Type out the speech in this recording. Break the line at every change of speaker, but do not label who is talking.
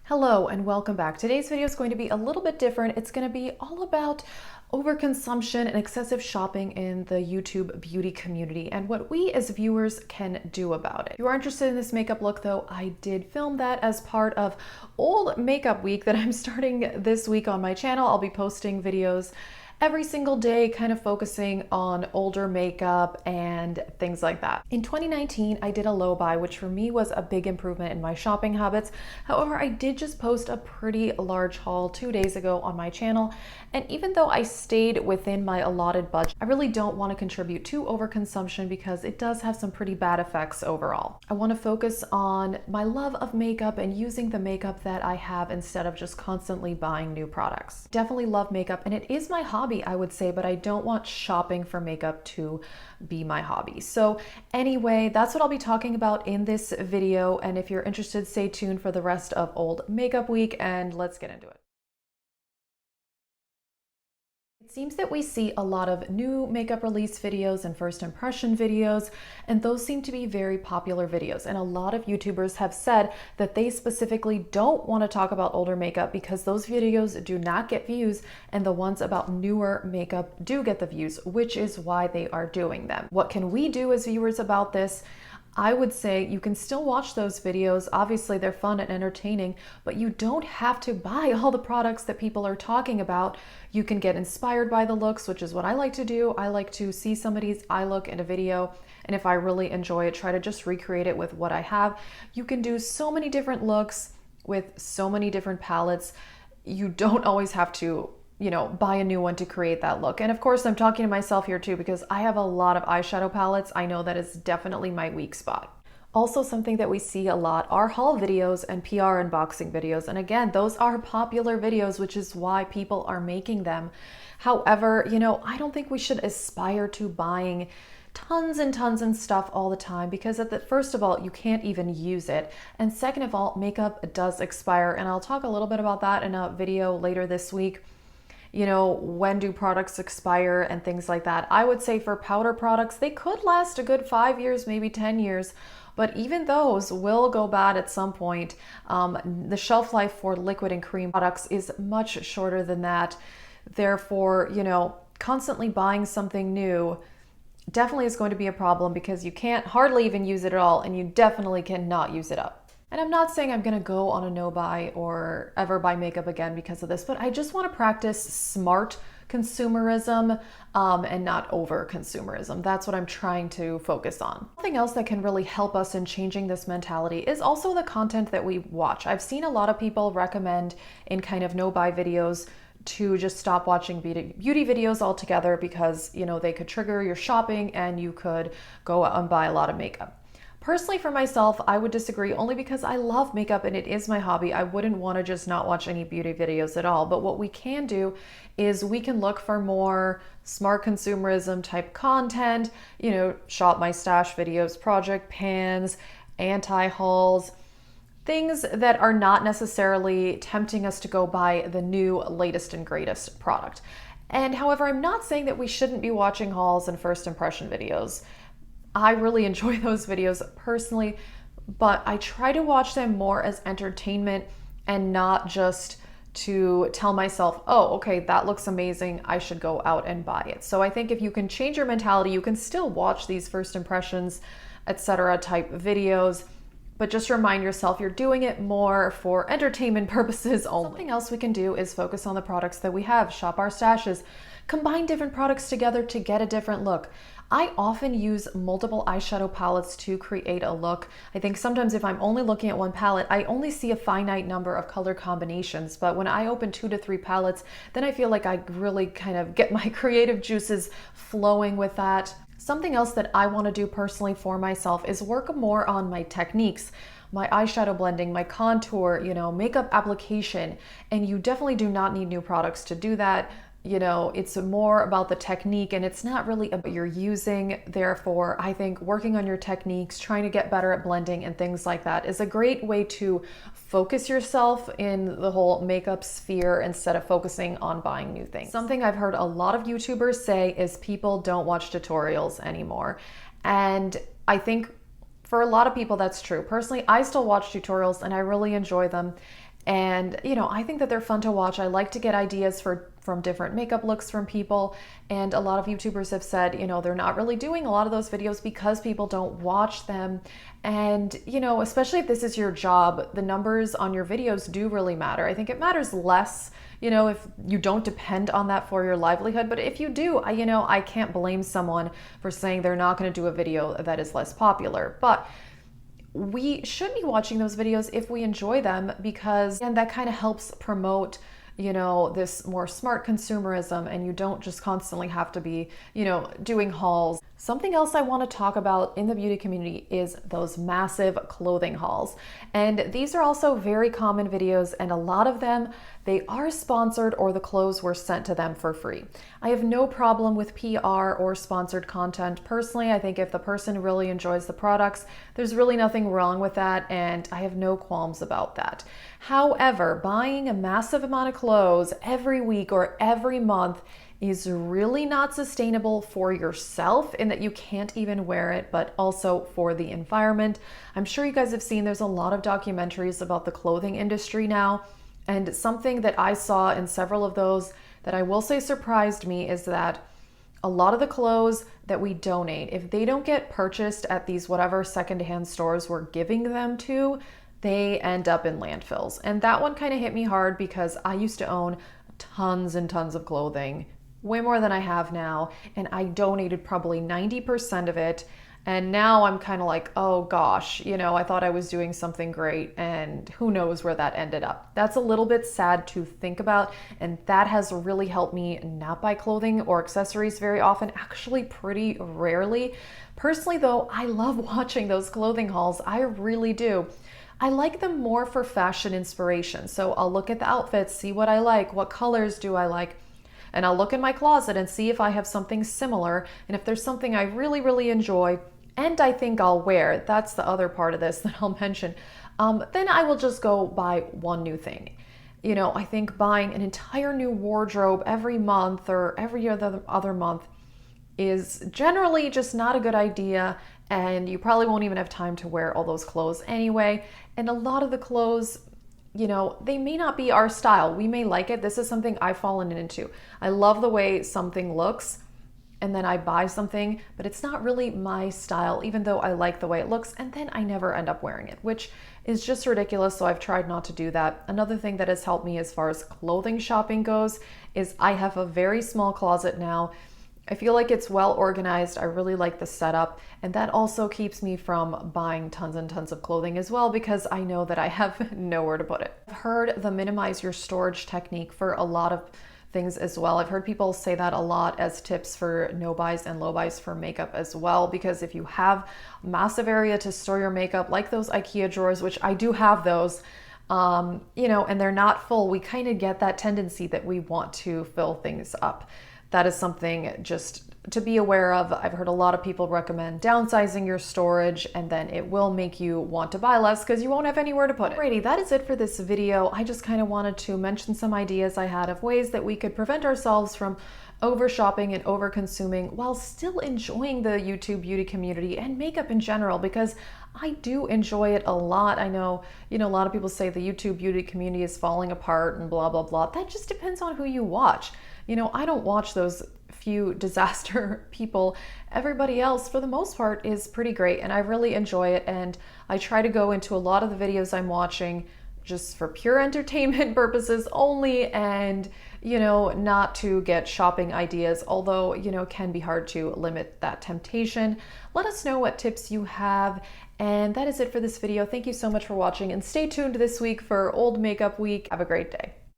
Hello and welcome back. Today's video is going to be a little bit different. It's going to be all about overconsumption and excessive shopping in the YouTube beauty community and what we as viewers can do about it. If you are interested in this makeup look though, I did film that as part of Old Makeup Week that I'm starting this week on my channel. I'll be posting videos every single day, kind of focusing on older makeup and things like that. In 2019, I did a low buy, which for me was a big improvement in my shopping habits. However, I did just post a pretty large haul 2 days ago on my channel. And even though I stayed within my allotted budget, I really don't want to contribute to overconsumption because it does have some pretty bad effects overall. I want to focus on my love of makeup and using the makeup that I have instead of just constantly buying new products. Definitely love makeup and it is my hobby, I would say, but I don't want shopping for makeup to be my hobby. So anyway, that's what I'll be talking about in this video. And if you're interested, stay tuned for the rest of Old Makeup Week and let's get into it. It seems that we see a lot of new makeup release videos and first impression videos, and those seem to be very popular videos. And a lot of YouTubers have said that they specifically don't want to talk about older makeup because those videos do not get views, and the ones about newer makeup do get the views, which is why they are doing them. What can we do as viewers about this? I would say you can still watch those videos. Obviously, they're fun and entertaining, but you don't have to buy all the products that people are talking about. You can get inspired by the looks, which is what I like to do. I like to see somebody's eye look in a video, and if I really enjoy it, try to just recreate it with what I have. You can do so many different looks with so many different palettes. You don't always have to buy a new one to create that look. And of course, I'm talking to myself here too, because I have a lot of eyeshadow palettes. I know that is definitely my weak spot. Also, something that we see a lot are haul videos and PR unboxing videos. And again, those are popular videos, which is why people are making them. However, I don't think we should aspire to buying tons and tons and stuff all the time because first of all, you can't even use it. And second of all, makeup does expire. And I'll talk a little bit about that in a video later this week. When do products expire and things like that. I would say for powder products, they could last a good 5 years, maybe 10 years, but even those will go bad at some point. The shelf life for liquid and cream products is much shorter than that. Therefore, constantly buying something new definitely is going to be a problem because you can't hardly even use it at all, and you definitely cannot use it up. And I'm not saying I'm gonna go on a no buy or ever buy makeup again because of this, but I just wanna practice smart consumerism and not over consumerism. That's what I'm trying to focus on. Something else that can really help us in changing this mentality is also the content that we watch. I've seen a lot of people recommend in kind of no buy videos to just stop watching beauty videos altogether because they could trigger your shopping and you could go out and buy a lot of makeup. Personally, for myself, I would disagree only because I love makeup and it is my hobby. I wouldn't want to just not watch any beauty videos at all. But what we can do is we can look for more smart consumerism type content, shop my stash videos, project pans, anti-hauls, things that are not necessarily tempting us to go buy the new latest and greatest product. And however, I'm not saying that we shouldn't be watching hauls and first impression videos. I really enjoy those videos personally, but I try to watch them more as entertainment and not just to tell myself, oh, okay, that looks amazing, I should go out and buy it. So I think if you can change your mentality, you can still watch these first impressions, etc. type videos, but just remind yourself you're doing it more for entertainment purposes only. Something else we can do is focus on the products that we have, shop our stashes, combine different products together to get a different look. I often use multiple eyeshadow palettes to create a look. I think sometimes if I'm only looking at one palette, I only see a finite number of color combinations. But when I open 2 to 3 palettes, then I feel like I really kind of get my creative juices flowing with that. Something else that I want to do personally for myself is work more on my techniques, my eyeshadow blending, my contour, makeup application. And you definitely do not need new products to do that. It's more about the technique and it's not really about what you're using. Therefore, I think working on your techniques, trying to get better at blending and things like that is a great way to focus yourself in the whole makeup sphere instead of focusing on buying new things. Something I've heard a lot of YouTubers say is people don't watch tutorials anymore. And I think for a lot of people that's true. Personally, I still watch tutorials and I really enjoy them. And, I think that they're fun to watch. I like to get ideas from different makeup looks from people. And a lot of YouTubers have said, they're not really doing a lot of those videos because people don't watch them. And, especially if this is your job, the numbers on your videos do really matter. I think it matters less, if you don't depend on that for your livelihood. But if you do, I can't blame someone for saying they're not going to do a video that is less popular. But we should be watching those videos if we enjoy them, because and that kind of helps promote this more smart consumerism, and you don't just constantly have to be doing hauls. Something else I want to talk about in the beauty community is those massive clothing hauls. And these are also very common videos, and a lot of them, they are sponsored or the clothes were sent to them for free. I have no problem with PR or sponsored content. Personally, I think if the person really enjoys the products, there's really nothing wrong with that, and I have no qualms about that. However, buying a massive amount of clothes every week or every month is really not sustainable for yourself, in that you can't even wear it, but also for the environment. I'm sure you guys have seen there's a lot of documentaries about the clothing industry now, and something that I saw in several of those that I will say surprised me is that a lot of the clothes that we donate, if they don't get purchased at these whatever secondhand stores we're giving them to, they end up in landfills. And that one kind of hit me hard, because I used to own tons and tons of clothing, way more than I have now, and I donated probably 90% of it. And now I'm kind of like, oh gosh, I thought I was doing something great, and who knows where that ended up. That's a little bit sad to think about, and that has really helped me not buy clothing or accessories very often, actually pretty rarely. Personally though, I love watching those clothing hauls. I really do. I like them more for fashion inspiration. So I'll look at the outfits, see what I like, what colors do I like, and I'll look in my closet and see if I have something similar. And if there's something I really, really enjoy and I think I'll wear, that's the other part of this that I'll mention, then I will just go buy one new thing. I think buying an entire new wardrobe every month or every other month is generally just not a good idea, and you probably won't even have time to wear all those clothes anyway. And a lot of the clothes, they may not be our style. We may like it. This is something I've fallen into. I love the way something looks, and then I buy something, but it's not really my style, even though I like the way it looks, and then I never end up wearing it, which is just ridiculous. So I've tried not to do that. Another thing that has helped me as far as clothing shopping goes is I have a very small closet now. I feel like it's well organized. I really like the setup, and that also keeps me from buying tons and tons of clothing as well, because I know that I have nowhere to put it. I've heard the minimize your storage technique for a lot of things as well. I've heard people say that a lot as tips for no buys and low buys for makeup as well, because if you have a massive area to store your makeup, like those IKEA drawers, which I do have those, and they're not full, we kind of get that tendency that we want to fill things up. That is something just to be aware of. I've heard a lot of people recommend downsizing your storage, and then it will make you want to buy less because you won't have anywhere to put it. Alrighty, that is it for this video. I just kind of wanted to mention some ideas I had of ways that we could prevent ourselves from over shopping and over consuming while still enjoying the YouTube beauty community and makeup in general, because I do enjoy it a lot. I know, a lot of people say the YouTube beauty community is falling apart and blah, blah, blah. That just depends on who you watch. I don't watch those few disaster people. Everybody else, for the most part, is pretty great, and I really enjoy it. And I try to go into a lot of the videos I'm watching just for pure entertainment purposes only, and not to get shopping ideas, although it can be hard to limit that temptation. Let us know what tips you have. And that is it for this video. Thank you so much for watching, and stay tuned this week for Old Makeup Week. Have a great day.